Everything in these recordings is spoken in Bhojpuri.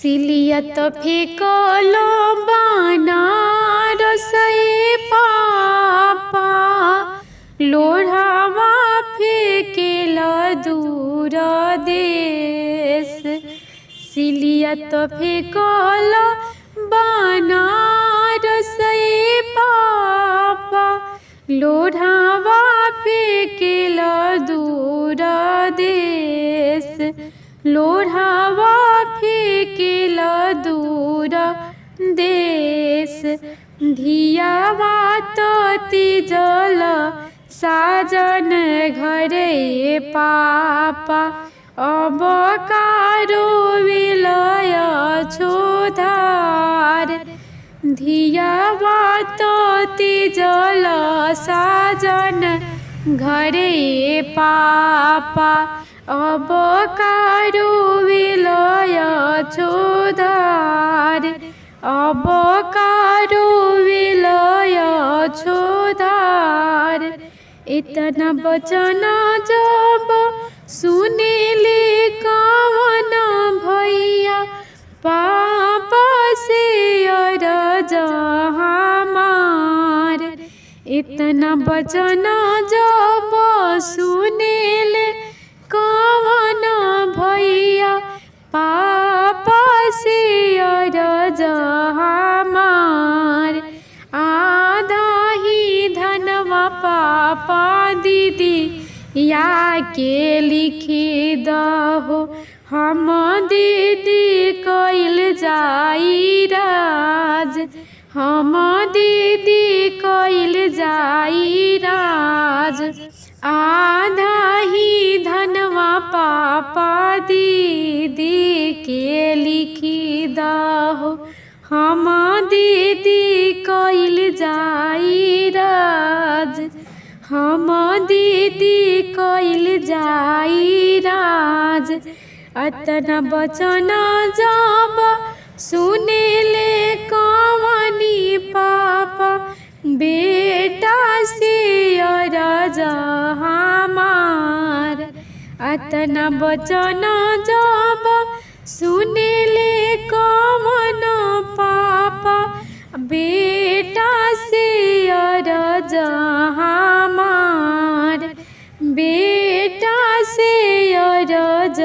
सिलियत फेकलो बनारस पापा, लोढ़ावा फेकेल दूर देश। सिलियत फेकल बनारस पापा, लोढ़ावा फेकेल दूर देश। लोढ़ावा फेकेल दूर देश। धियावा तो तिजल साजन घरे पापा, अब कारो विलय छोधार। धियावा तो तिजल साजन घरे पापा, अब कारो विलय छोधार। अब कारो विलय छोधार। इतना वचन जब सुनेले कवन भैया, पापा से अरज हमार। इतना वचन जब सुनेले कवन भैया, पापा से अरज हमार। आधा ही धनवा पापा दीदी या के लिखी दहो, हम दीदी कइल जाई राज। हम दीदी कइल जाई राज। आधा ही धनवा पापा दीदी के लिखी दहो, हम दीदी कइल जाई राज। हम दीदी कइल जाई राज। अतना वचन जब सुनेले कवनी पापा, बेटा से अरज हमार। अतना वचन जब सुनेले कवन पापा, बेटा से अरज हमार। बेटा से अरज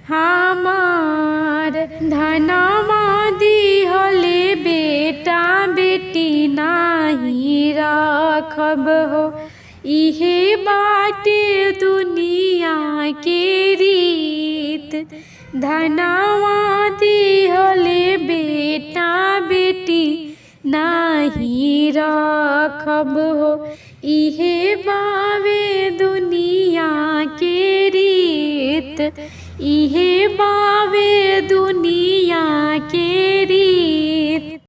हमार। धनवा दिहले बेटा बेटी नाही रखब हो, इहे बाटे दुनिया के रीत। धनवा दिहले बेटा बेटी नाही रखब हो, इहे बावे दुनिया के रीत। इहे बावे दुनिया के